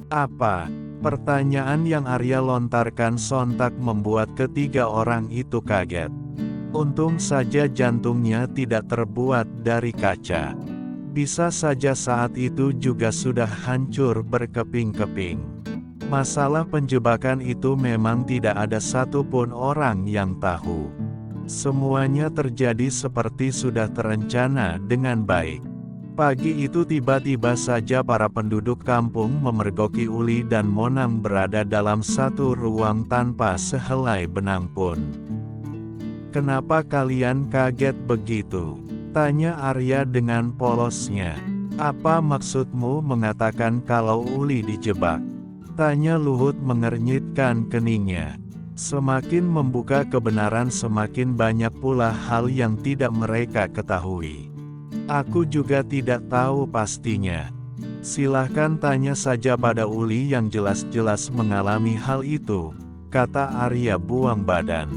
Apa? Pertanyaan yang Arya lontarkan sontak membuat ketiga orang itu kaget. Untung saja jantungnya tidak terbuat dari kaca. Bisa saja saat itu juga sudah hancur berkeping-keping. Masalah penjebakan itu memang tidak ada satupun orang yang tahu. Semuanya terjadi seperti sudah terencana dengan baik. Pagi itu tiba-tiba saja para penduduk kampung memergoki Uli dan Monang berada dalam satu ruang tanpa sehelai benang pun. "Kenapa kalian kaget begitu?" tanya Arya dengan polosnya. "Apa maksudmu mengatakan kalau Uli dijebak?" tanya Luhut mengernyitkan keningnya. Semakin membuka kebenaran semakin banyak pula hal yang tidak mereka ketahui. "Aku juga tidak tahu pastinya. Silahkan tanya saja pada Uli yang jelas-jelas mengalami hal itu," kata Arya buang badan.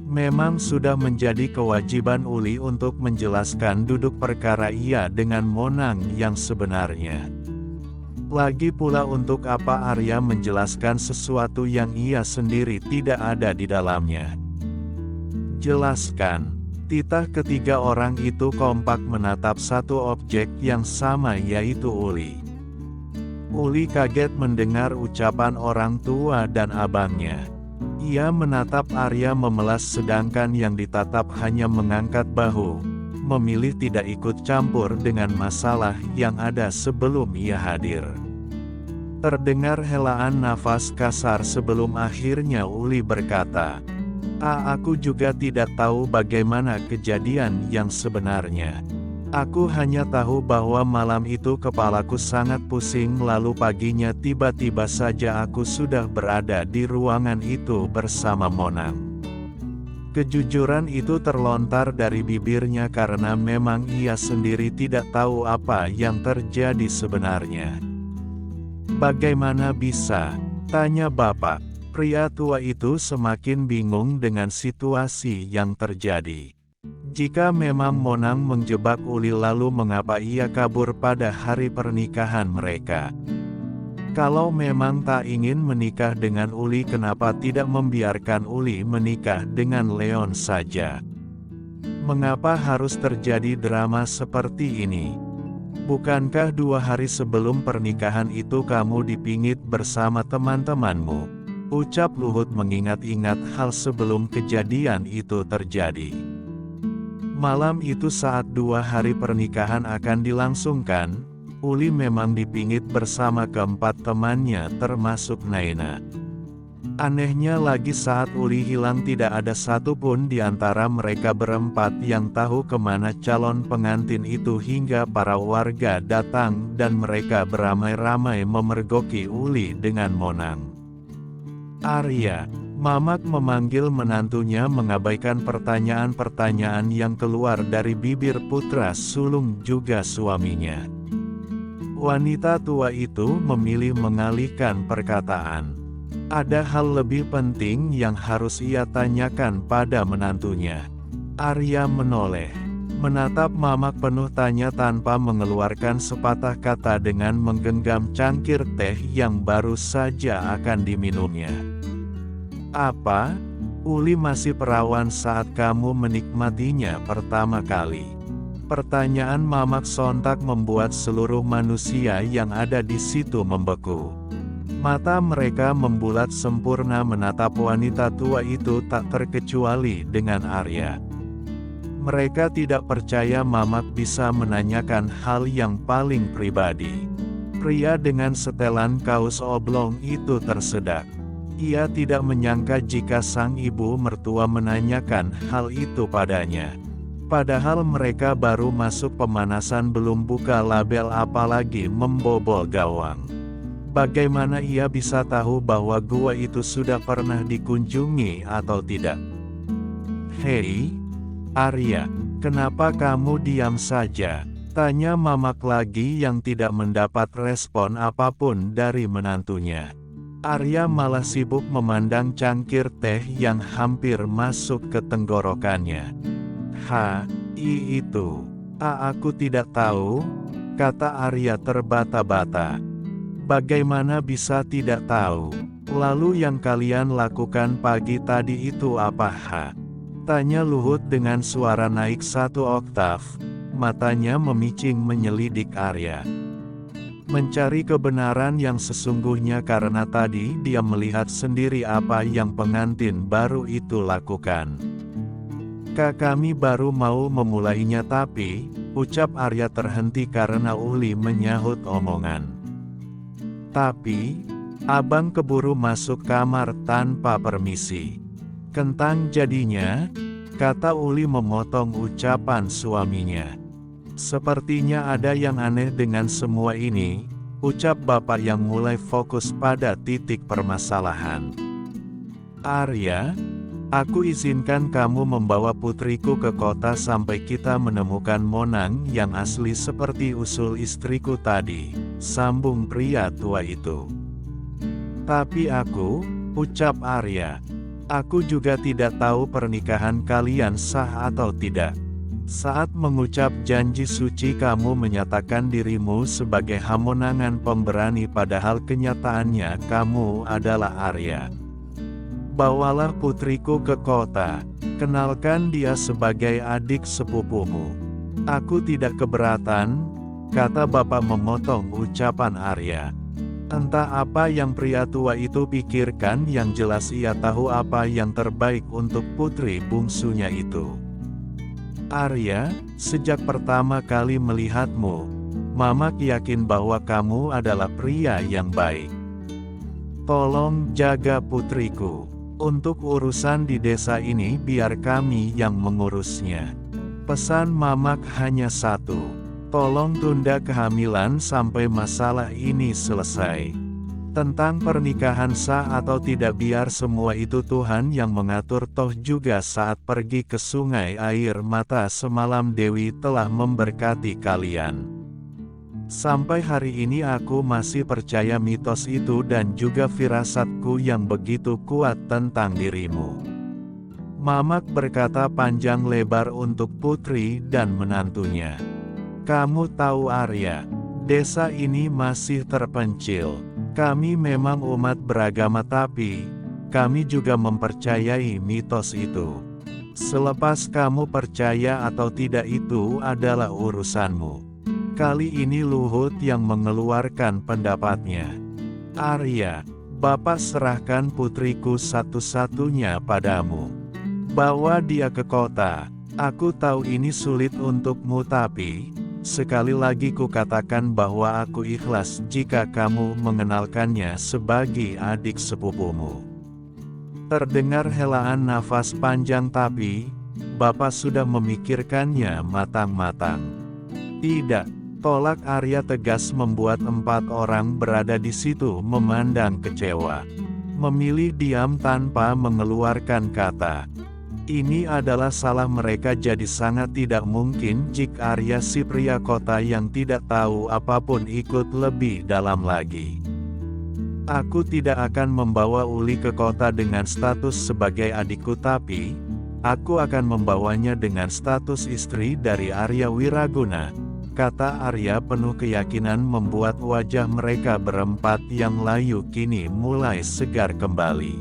Memang sudah menjadi kewajiban Uli untuk menjelaskan duduk perkara ia dengan Monang yang sebenarnya. Lagi pula untuk apa Arya menjelaskan sesuatu yang ia sendiri tidak ada di dalamnya. "Jelaskan." Titah ketiga orang itu kompak menatap satu objek yang sama, yaitu Uli. Uli kaget mendengar ucapan orang tua dan abangnya. Ia menatap Arya memelas sedangkan yang ditatap hanya mengangkat bahu, memilih tidak ikut campur dengan masalah yang ada sebelum ia hadir. Terdengar helaan nafas kasar sebelum akhirnya Uli berkata, Aku juga tidak tahu bagaimana kejadian yang sebenarnya. Aku hanya tahu bahwa malam itu kepalaku sangat pusing lalu paginya tiba-tiba saja aku sudah berada di ruangan itu bersama Monang." Kejujuran itu terlontar dari bibirnya karena memang ia sendiri tidak tahu apa yang terjadi sebenarnya. "Bagaimana bisa?" tanya bapak. Pria tua itu semakin bingung dengan situasi yang terjadi. Jika memang Monang menjebak Uli lalu mengapa ia kabur pada hari pernikahan mereka? Kalau memang tak ingin menikah dengan Uli kenapa tidak membiarkan Uli menikah dengan Leon saja? Mengapa harus terjadi drama seperti ini? Bukankah 2 hari sebelum pernikahan itu kamu dipingit bersama teman-temanmu? Ucap Luhut mengingat-ingat hal sebelum kejadian itu terjadi. Malam itu saat 2 hari pernikahan akan dilangsungkan, Uli memang dipingit bersama keempat temannya termasuk Naina. Anehnya lagi saat Uli hilang tidak ada satupun di antara mereka berempat yang tahu kemana calon pengantin itu hingga para warga datang dan mereka beramai-ramai memergoki Uli dengan Monang. Arya, Mamak memanggil menantunya mengabaikan pertanyaan-pertanyaan yang keluar dari bibir putra sulung juga suaminya. Wanita tua itu memilih mengalihkan perkataan. Ada hal lebih penting yang harus ia tanyakan pada menantunya. Arya menoleh, menatap Mamak penuh tanya tanpa mengeluarkan sepatah kata dengan menggenggam cangkir teh yang baru saja akan diminumnya. "Apa? Uli masih perawan saat kamu menikmatinya pertama kali?" Pertanyaan Mamak sontak membuat seluruh manusia yang ada di situ membeku. Mata mereka membulat sempurna menatap wanita tua itu tak terkecuali dengan Arya. Mereka tidak percaya Mamak bisa menanyakan hal yang paling pribadi. Pria dengan setelan kaos oblong itu tersedak. Ia tidak menyangka jika sang ibu mertua menanyakan hal itu padanya. Padahal mereka baru masuk pemanasan belum buka label apalagi membobol gawang. Bagaimana ia bisa tahu bahwa gua itu sudah pernah dikunjungi atau tidak? "Hei, Arya, kenapa kamu diam saja?" tanya Mamak lagi yang tidak mendapat respon apapun dari menantunya. Arya malah sibuk memandang cangkir teh yang hampir masuk ke tenggorokannya. Itu. Aku tidak tahu," kata Arya terbata-bata. Bagaimana bisa tidak tahu? Lalu yang kalian lakukan pagi tadi itu apa ha? Tanya Luhut dengan suara naik 1 oktav. Matanya memicing menyelidik Arya. Mencari kebenaran yang sesungguhnya karena tadi dia melihat sendiri apa yang pengantin baru itu lakukan. Kami baru mau memulainya tapi, ucap Arya terhenti karena Uli menyahut omongan. Tapi, abang keburu masuk kamar tanpa permisi. Kentang jadinya, kata Uli memotong ucapan suaminya. Sepertinya ada yang aneh dengan semua ini, ucap bapak yang mulai fokus pada titik permasalahan. Arya, aku izinkan kamu membawa putriku ke kota sampai kita menemukan Monang yang asli seperti usul istriku tadi, sambung pria tua itu. Tapi aku, ucap Arya, aku juga tidak tahu pernikahan kalian sah atau tidak. Saat mengucap janji suci kamu menyatakan dirimu sebagai hamonangan pemberani padahal kenyataannya kamu adalah Arya. Bawalah putriku ke kota, kenalkan dia sebagai adik sepupumu. Aku tidak keberatan, kata bapak memotong ucapan Arya. Entah apa yang pria tua itu pikirkan, yang jelas ia tahu apa yang terbaik untuk putri bungsunya itu. Arya, sejak pertama kali melihatmu, Mamak yakin bahwa kamu adalah pria yang baik. Tolong jaga putriku. Untuk urusan di desa ini biar kami yang mengurusnya. Pesan Mamak hanya satu. Tolong tunda kehamilan sampai masalah ini selesai. Tentang pernikahan sah atau tidak biar semua itu Tuhan yang mengatur, toh juga saat pergi ke sungai air mata semalam Dewi telah memberkati kalian. Sampai hari ini aku masih percaya mitos itu dan juga firasatku yang begitu kuat tentang dirimu. Mamak berkata panjang lebar untuk putri dan menantunya. Kamu tahu Arya, desa ini masih terpencil. Kami memang umat beragama tapi, kami juga mempercayai mitos itu. Selepas kamu percaya atau tidak itu adalah urusanmu. Kali ini Luhut yang mengeluarkan pendapatnya. Arya, bapak serahkan putriku satu-satunya padamu. Bawa dia ke kota. Aku tahu ini sulit untukmu tapi, sekali lagi kukatakan bahwa aku ikhlas jika kamu mengenalkannya sebagai adik sepupumu. Terdengar helaan nafas panjang tapi, bapak sudah memikirkannya matang-matang. Tidak. Tolak Arya tegas membuat 4 orang berada di situ memandang kecewa. Memilih diam tanpa mengeluarkan kata. Ini adalah salah mereka, jadi sangat tidak mungkin jika Arya si pria kota yang tidak tahu apapun ikut lebih dalam lagi. Aku tidak akan membawa Uli ke kota dengan status sebagai adikku tapi, aku akan membawanya dengan status istri dari Arya Wiraguna. Kata Arya penuh keyakinan membuat wajah mereka berempat yang layu kini mulai segar kembali.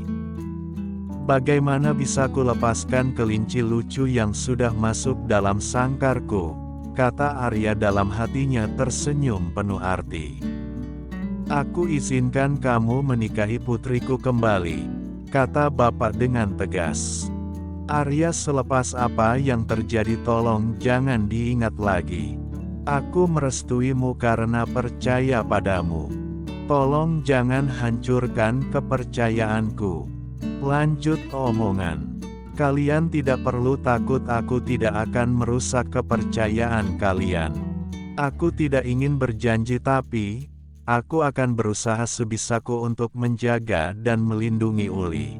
Bagaimana bisa ku lepaskan kelinci lucu yang sudah masuk dalam sangkarku? Kata Arya dalam hatinya tersenyum penuh arti. Aku izinkan kamu menikahi putriku kembali, kata bapak dengan tegas. Arya, selepas apa yang terjadi tolong jangan diingat lagi. Aku merestuimu karena percaya padamu. Tolong jangan hancurkan kepercayaanku. Lanjut omongan. Kalian tidak perlu takut, aku tidak akan merusak kepercayaan kalian. Aku tidak ingin berjanji tapi, aku akan berusaha sebisaku untuk menjaga dan melindungi Uli.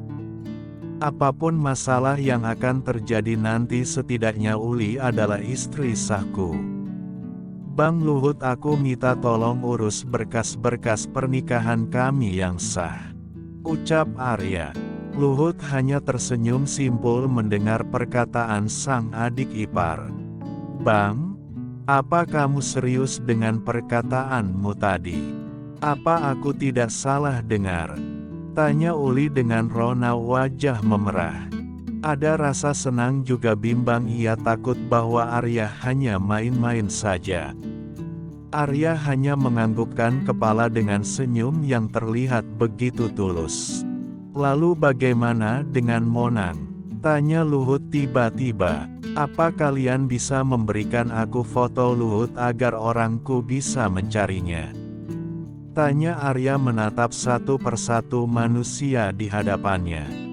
Apapun masalah yang akan terjadi nanti, setidaknya Uli adalah istri sahku. Bang Luhut, aku minta tolong urus berkas-berkas pernikahan kami yang sah, ucap Arya. Luhut hanya tersenyum simpul mendengar perkataan sang adik ipar. Bang, apa kamu serius dengan perkataanmu tadi? Apa aku tidak salah dengar? Tanya Uli dengan rona wajah memerah. Ada rasa senang juga bimbang, ia takut bahwa Arya hanya main-main saja. Arya hanya menganggukkan kepala dengan senyum yang terlihat begitu tulus. Lalu bagaimana dengan Monang? Tanya Luhut tiba-tiba. Apa kalian bisa memberikan aku foto Luhut agar orangku bisa mencarinya? Tanya Arya menatap satu persatu manusia di hadapannya.